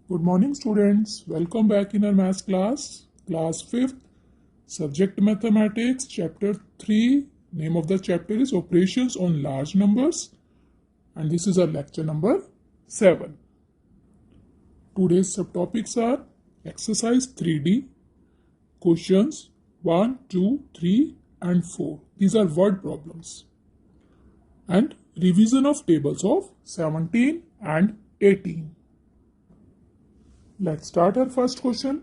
Good morning, students. Welcome back in our maths class 5th, subject mathematics, chapter 3. Name of the chapter is operations on large numbers, and this is our lecture number 7. Today's subtopics are exercise 3D, questions 1, 2, 3, and 4. These are word problems, and revision of tables of 17 and 18. Let's start our first question.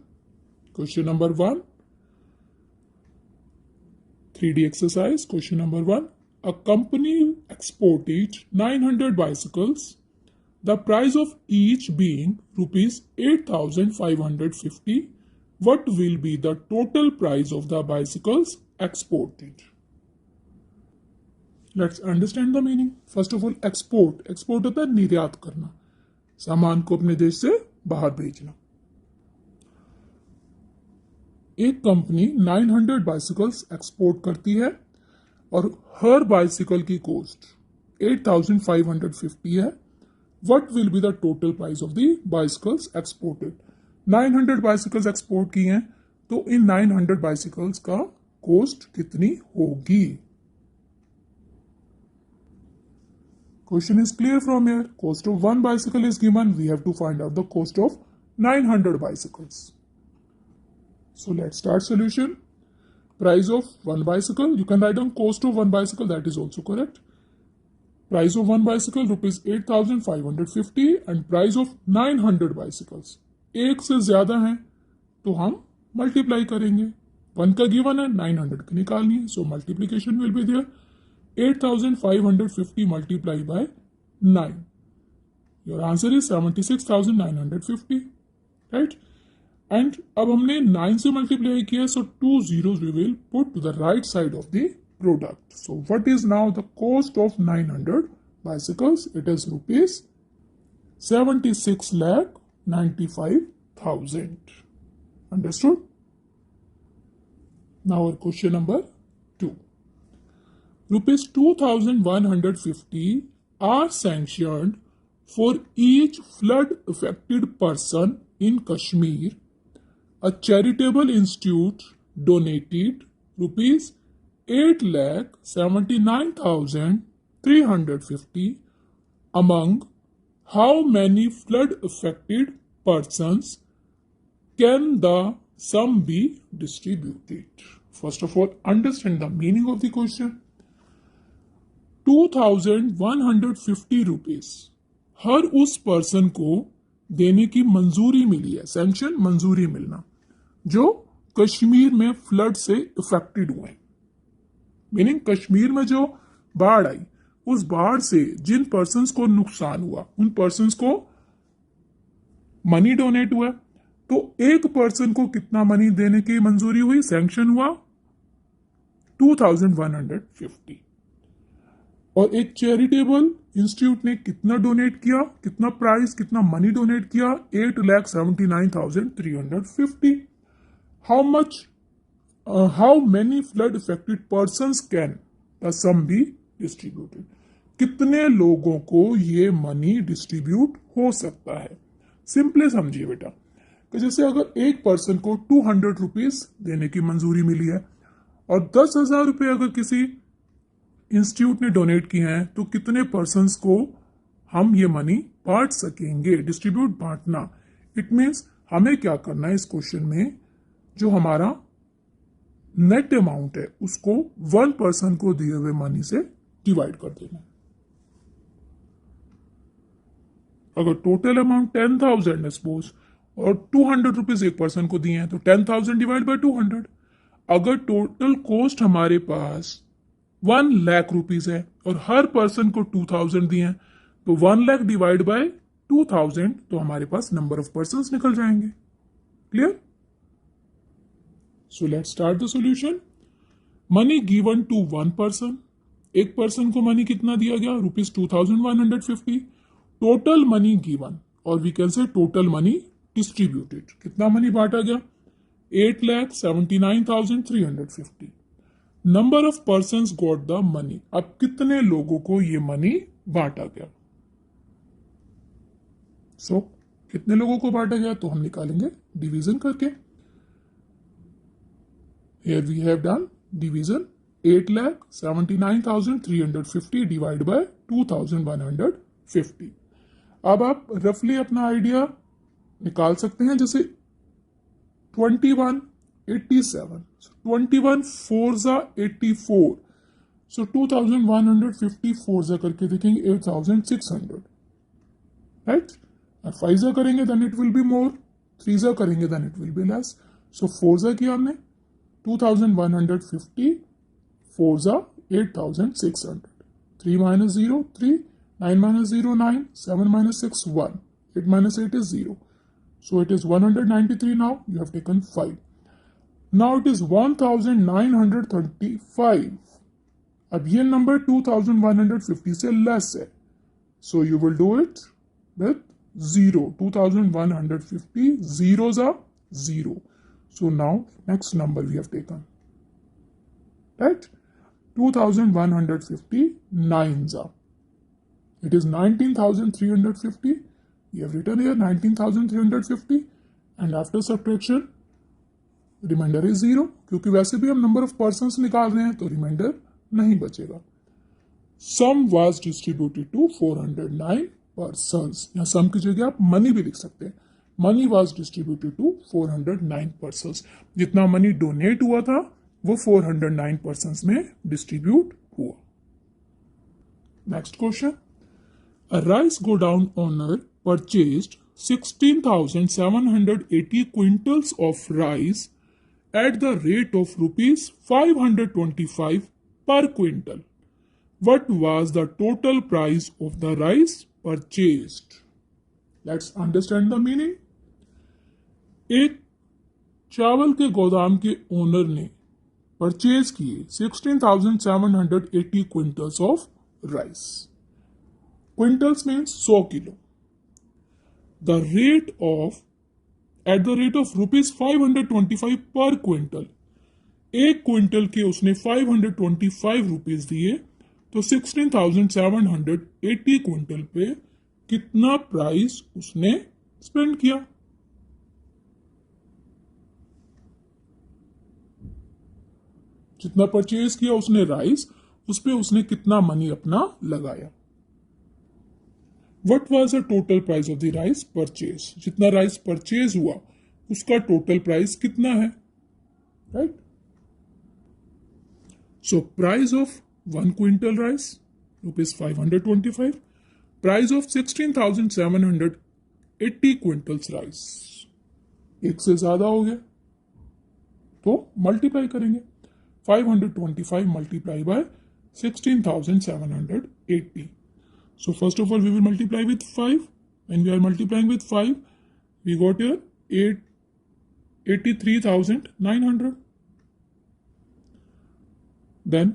Question number 1. 3D exercise. Question number 1. A company exported 900 bicycles, the price of each being rupees 8,550. What will be the total price of the bicycles exported? Let's understand the meaning. First of all, export. Export होता है निर्यात करना, सामान को अपने देश से बाहर भेजना। एक कंपनी 900 बाइसिकल्स एक्सपोर्ट करती है और हर बाइसिकल की कॉस्ट 8,550 है। What will be the total price of the bicycles exported? 900 bicycles export की हैं, तो इन 900 बाइसिकल्स का कॉस्ट कितनी होगी? Question is clear from here. Cost of one bicycle is given. We have to find out the cost of 900 bicycles. So let's start solution. Price of one bicycle. You can write down cost of one bicycle. That is also correct. Price of one bicycle rupees 8,550 and price of 900 bicycles. एक से ज्यादा है तो हम multiply करेंगे. 1 का given है, 900 की निकालनी है. So multiplication will be there. 8,550 multiplied by 9. Your answer is 76,950, right? And अब हमने 9 से multiply किया, so 2 zeros we will put to the right side of the product. So what is now the cost of 900 bicycles? It is rupees 76,95,000. Understood? Now our question number 2. Rupees 2,150 are sanctioned for each flood-affected person in Kashmir. A charitable institute donated rupees 8,79,350. Among how many flood-affected persons can the sum be distributed? First of all, understand the meaning of the question. 2,150 rupees हर उस person को देने की मंजूरी मिली है. Sanction मंजूरी मिलना, जो कश्मीर में फ्लड से इफेक्टेड हुए. मीनिंग कश्मीर में जो बाढ़ आई, उस बाढ़ से जिन पर्सन्स को नुकसान हुआ, उन पर्सन्स को मनी डोनेट हुआ. तो एक पर्सन को कितना मनी देने की मंजूरी हुई, सैंक्शन हुआ? 2,150. और एक चैरिटेबल इंस्टीट्यूट ने कितना डोनेट किया, कितना प्राइस, कितना मनी डोनेट किया? 8,79,350. How many flood affected persons can the sum be distributed? कितने लोगों को ये मनी डिस्ट्रीब्यूट हो सकता है? सिंपली समझिए बेटा, कि जैसे अगर एक पर्सन को 200 रुपीज देने की मंजूरी मिली है और 10,000 रुपये अगर किसी इंस्टीट्यूट ने डोनेट किए हैं, तो कितने पर्सन्स को हम ये मनी बांट सकेंगे? डिस्ट्रीब्यूट, बांटना. इट मीन्स हमें क्या करना है इस क्वेश्चन में, जो हमारा नेट अमाउंट है उसको 1 पर्सन को दिए हुए मनी से डिवाइड कर देना है. अगर टोटल अमाउंट 10,000 है सपोज, और 200 रुपीज एक पर्सन को दिए हैं, तो 10,000 डिवाइड बाय 200. अगर टोटल कॉस्ट हमारे पास 1 लाख रुपीज है और हर पर्सन को 2,000 दिए हैं, तो 1 लाख डिवाइड बाय 2,000, तो हमारे पास नंबर ऑफ पर्सन्स निकल जाएंगे. Clear? So let's start the solution. Money given to 1 person. एक पर्सन को मनी कितना दिया गया? रुपीज 2,150. टोटल मनी गिवन, और we can say total money distributed. कितना मनी बांटा गया? 8,79,350. Number of persons got the money. अब कितने लोगों को ये मनी बांटा गया? सो कितने लोगों को बांटा गया, तो हम निकालेंगे डिवीजन करके। Here we have done division 8,79,350 divide by 2,150। अब आप रफली अपना आइडिया निकाल सकते हैं, जैसे 2187, 21 4 जा 84, सो 2,150 4 जा करके देखेंगे 8,600, राइट। और 5 जा करेंगे then it will be more, 3 जा करेंगे then it will be less. So 4 जा किया हमने 2,150, 4 जा 8,600, 3 minus 0 3, 9 minus 0 9, 7 minus 6 1, 8 minus 8 is 0, so it is 193. Now you have taken 5. Now it is 1,935. अब ये नंबर 2,150 से लेस है, so you will do it with 0. 2,150 zeros are 0. So now next number we have taken, right? 2,150 nines are. It is 19,350. We have written here 19,350 and after subtraction remainder is 0, क्योंकि वैसे भी हम number of persons निकाल रहे हैं तो reminder नहीं बचेगा। सम वाज डिस्ट्रीब्यूटेड टू 409 पर्सन्स, या सम की जगह आप मनी भी लिख सकते हैं। Money was distributed to 409 persons, जितना मनी डोनेट हुआ था वो 409 पर्सन्स में डिस्ट्रीब्यूट हुआ। Next question, a rice godown owner purchased 16,780 quintals of rice at the rate of rupees 525 per quintal. What was the total price of the rice purchased? Let's understand the meaning. एक चावल के गोदाम के owner ने purchase किए 16,780 quintals of rice. Quintals means 100 kilo. The rate of at the rate of rupees 525 पर quintal, एक quintal के उसने 525 रुपीज दिए, तो 16,780 क्विंटल पे कितना प्राइस उसने स्पेंड किया। जितना परचेज किया उसने राइस, उस पे उसने कितना मनी अपना लगाया। What was the total price of the rice purchase? जितना राइस परचेज हुआ उसका टोटल प्राइस कितना है, right. So price of 1 quintal rice rupees 525, price of 16,780 quintals rice, एक से ज्यादा हो गया तो मल्टीप्लाई करेंगे। 525 multiply by 16,780. So first of all, we will multiply with 5. When we are multiplying with 5, we got here 83,900. Then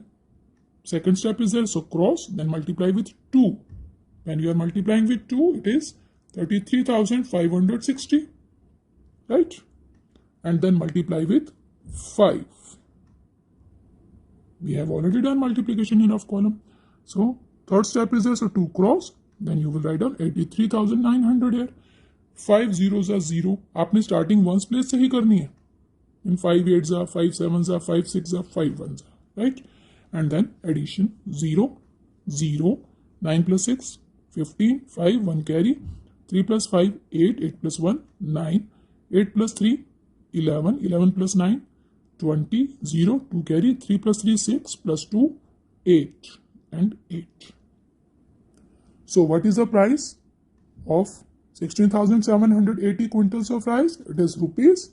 second step is there, so cross, then multiply with 2. When you are multiplying with 2, it is 33,560, right? And then multiply with 5. We have already done multiplication in of column. So third step is there, so 2 cross, then you will write down 83,900 here. 5 zeros are 0. आपने starting ones place से ही करनी है। इन 5 8s are 5 7s are 5 6s are 5 1s are, right? And then addition 0 0, 9 plus 6 15, 5 1 carry, 3 plus 5 8, 8 plus 1 9, 8 plus 3 11, 11 plus 9 20, 0 2 carry, 3 plus 3 6 plus 2 8 and 8. So what is the price of 16,780 quintals of rice? It is rupees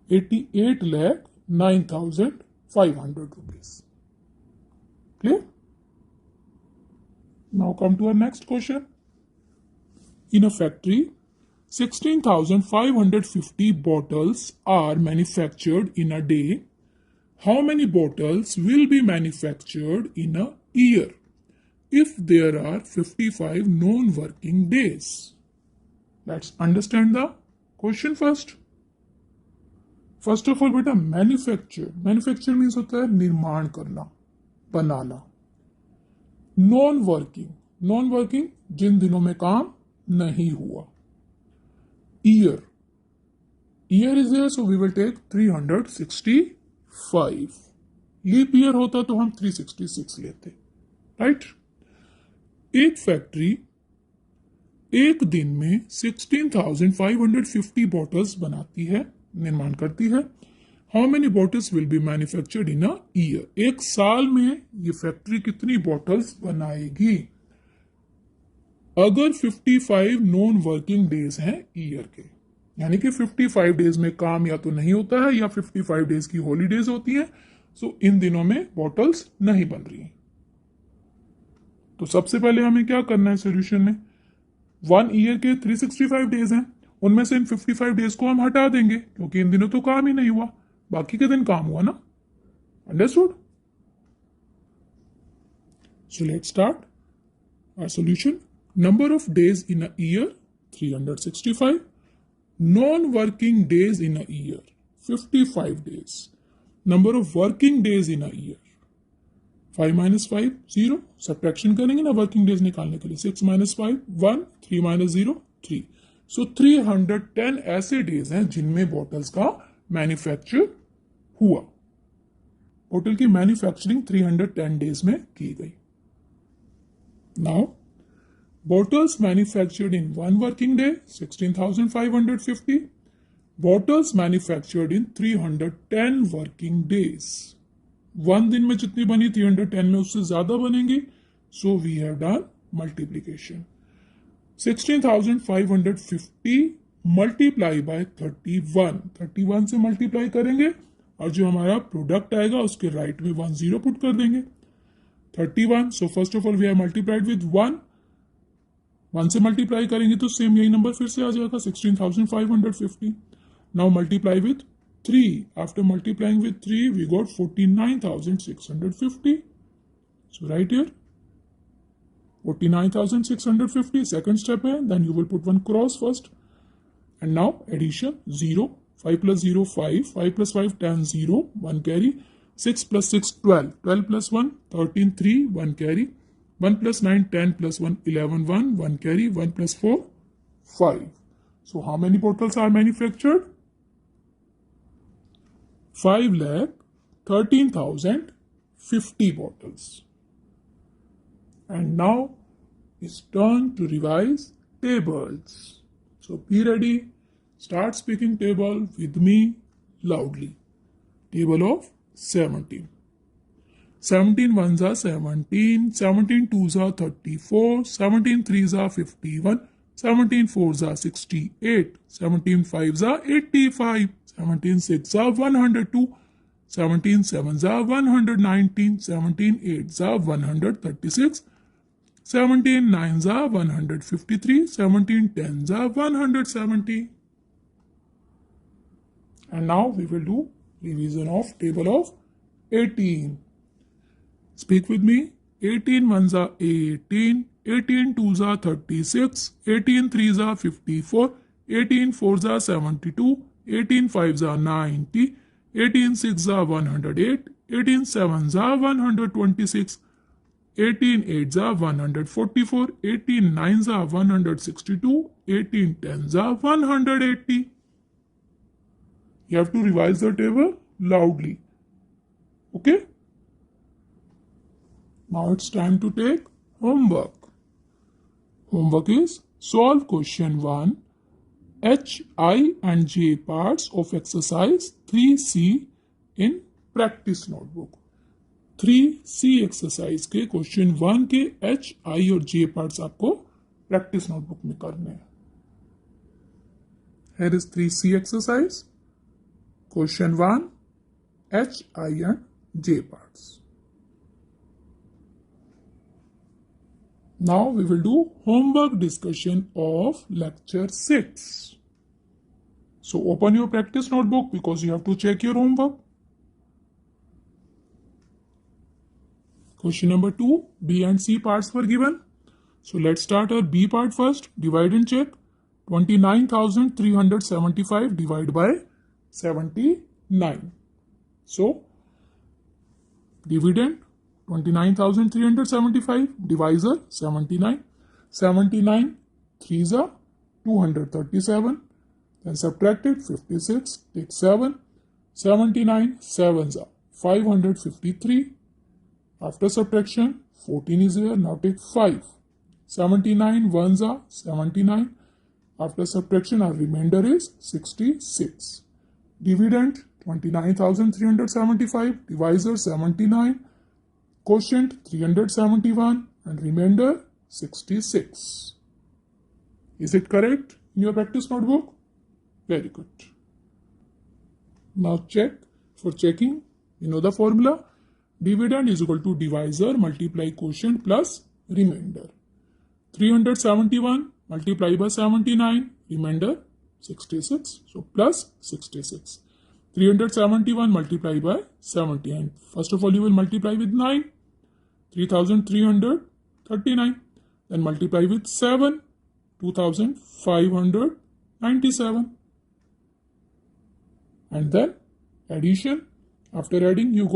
88,09,500 rupees. Clear? Now come to our next question. In a factory, 16,550 bottles are manufactured in a day. How many bottles will be manufactured in a year if there are 55 non-working days? Let's understand the question first. First of all, बेटा manufacture means होता है निर्माण करना, बनाना। non working जिन दिनों में काम नहीं हुआ, year. Year is there, so we will take 365. Leap year होता तो हम 366 लेते, राइट। एक फैक्ट्री एक दिन में 16,550 बॉटल्स बनाती है, निर्माण करती है। How many bottles will be manufactured in a year? एक साल में ये फैक्ट्री कितनी बॉटल्स बनाएगी? अगर 55 नॉन वर्किंग डेज हैं ईयर के, यानी कि 55 डेज में काम या तो नहीं होता है या 55 डेज की हॉलीडेज होती हैं, सो इन दिनों में बॉटल्स नहीं बन रही हैं। तो सबसे पहले हमें क्या करना है सॉल्यूशन में? 1 ईयर के 365 डेज हैं, उनमें से इन 55 डेज को हम हटा देंगे क्योंकि इन दिनों तो काम ही नहीं हुआ, बाकी के दिन काम हुआ ना। Understood? So let's start our solution. Number of days in a year 365, non working days in a year 55 days, number of working days in a year 5 minus 5 0, subtraction करेंगे ना वर्किंग डेज निकालने के लिए। 6 minus 5 1, 3 minus 0 3। सो 310 ऐसे days हैं जिनमें bottles का manufacture हुआ। बॉटल की मैन्युफैक्चरिंग 310 डेज में की गई। Now bottles manufactured in 1 working day 16,550, bottles manufactured in 310 working days, 1 दिन में जितनी बनी 310 में उससे ज्यादा बनेंगी, so we have done multiplication. 16,550 multiply by 31 से मल्टीप्लाई करेंगे और जो हमारा प्रोडक्ट आएगा उसके राइट में 10 पुट कर देंगे। 31, so first of all we have multiplied with 1 से मल्टीप्लाई करेंगे तो सेम यही नंबर फिर से आ जाएगा 16,550। Now multiply with 3, after multiplying with 3 we got 49,650। So right here 49,650 second step है, then you will put 1 cross first and now addition 0, 5 plus 0 5, 5 plus 5 10 0 1 carry, 6 plus 6 12, 12 plus 1 13 3 1 carry, 1 plus 9 10 plus 1 11 1 1 carry, 1 plus 4 5. So how many bottles are manufactured? 5,13,050 bottles. And now it's turn to revise tables. So be ready. Start speaking table with me loudly. Table of 17. 17 ones are 17, 17 twos are 34, 17 threes are 51, 17 fours are 68, 17 fives are 85, 17 sixes are 102, 17 sevens are 119, 17 eights are 136, 17 nines are 153, 17 tens are 170. And now we will do revision of table of 18. Speak with me. 18 ones are 18, 18 twos are 36, 18 threes are 54, 18 fours are 72, 18 fives are 90, 18 sixes are 108, 18 sevens are 126, 18 eights are 144, 18 nines are 162, 18 tens are 180. You have to revise the table loudly. Okay? Now it's time to take homework. Homework is solve question 1, H, I and J parts of exercise 3C in practice notebook. 3C exercise के question 1 के H, I और J parts आपको practice notebook में करने हैं. Here is 3C exercise. Question 1, H, I and J parts. Now we will do homework discussion of lecture 6. So open your practice notebook because you have to check your homework. Question number 2, B and C parts were given. So let's start our B part first. Divide and check. 29,375 divided by 79. So dividend 29,375, divisor 79. 79 threes are 237, then subtract it, 56, take 7, 79, 7s are 553. After subtraction, 14 is here, now take 5. 79 ones are 79. After subtraction, our remainder is 66. Dividend 29,375, divisor 79, quotient 371, and remainder 66. Is it correct in your practice notebook? Very good. Now check. For checking, you know the formula. Dividend is equal to divisor multiply quotient plus remainder. 371 multiply by 79, remainder 66. So plus 66. 371 multiply by 79. First of all, you will multiply with 9. 3,339. Then multiply with 7. 2,597. And then addition. After adding, you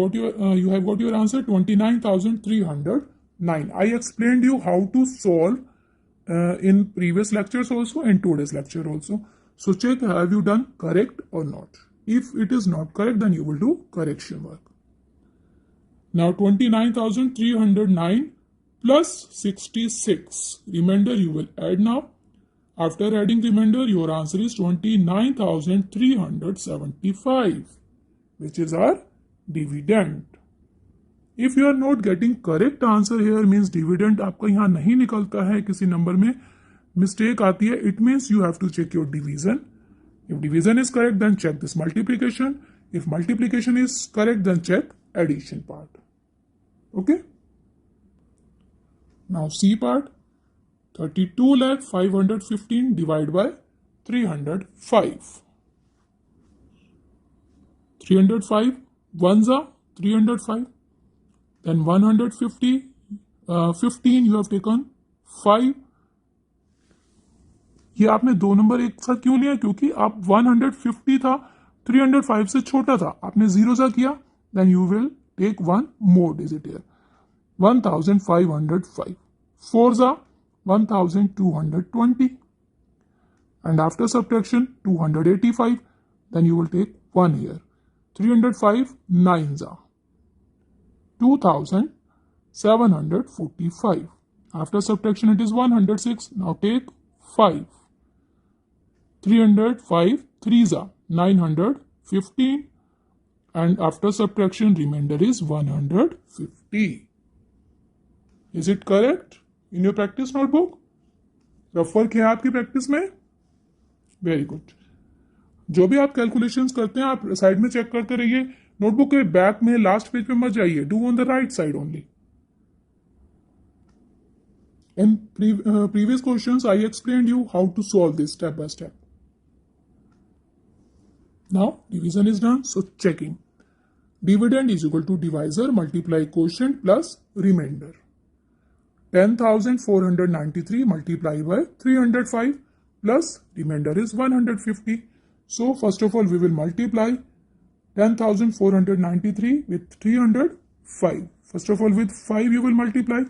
have got your answer 29,309. I explained you how to solve in previous lectures also and today's lecture also. So check, have you done correct or not. If it is not correct, then you will do correction work. Now 29,309 plus 66. Remainder you will add now. After adding remainder, your answer is 29,375, which is our dividend. If you are not getting correct answer here, means dividend आपका यहाँ नहीं निकलता है, किसी number में mistake आती है, it means you have to check your division. If division is correct, then check this multiplication. If multiplication is correct, then check addition part. Okay. Now C part. 32,515 divided by 305. 305 ones are 305. Then 150, 15 you have taken 5. ये आपने दो number एक साथ क्यों लिया? क्योंकि आप 150 था, 305 से छोटा था, आपने 0 सा किया. Then you will take one more digit here. 1,505. 4s are 1,220. And after subtraction, 285. Then you will take 1 here. 305 9s are 2,745. After subtraction, it is 106. Now take 5. 305 3s are 915. And after subtraction, remainder is 150. Is it correct in your practice notebook? Rough work है आपकी practice में. Very good. जो भी आप calculations करते हैं, आप side में चेक करते रहिए. नोटबुक के बैक में लास्ट पेज पे मत जाइए. Do on the right side only. In previous questions, I explained you how to solve this step by step. Now, division is done, so checking. Dividend is equal to divisor multiply quotient plus remainder. 10,493 multiplied by 305 plus remainder is 150. So, first of all, we will multiply 10,493 with 305. First of all, with 5 you will multiply.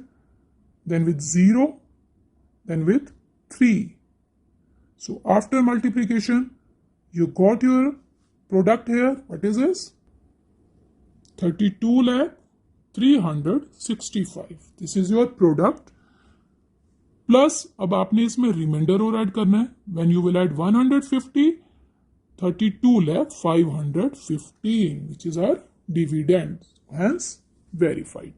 Then with 0, then with 3. So after multiplication, you got your product here. What is this? 32,365. This is your product. Plus, अब आपने इसमें remainder और add करना है. When you will add 150, 32,515, which is our dividend. Hence, verified.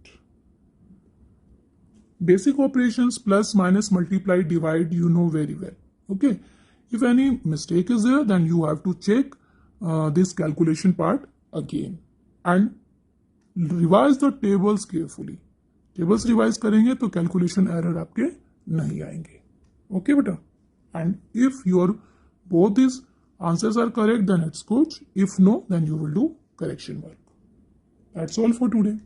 Basic operations plus, minus, multiply, divide, you know very well. Okay. If any mistake is there, then you have to check this calculation part again and revise the tables carefully. Tables revise करेंगे तो calculation error आपके नहीं आएंगे. Okay बेटा. And if your both these answers are correct, then it's good. If no, then you will do correction work. That's all for today.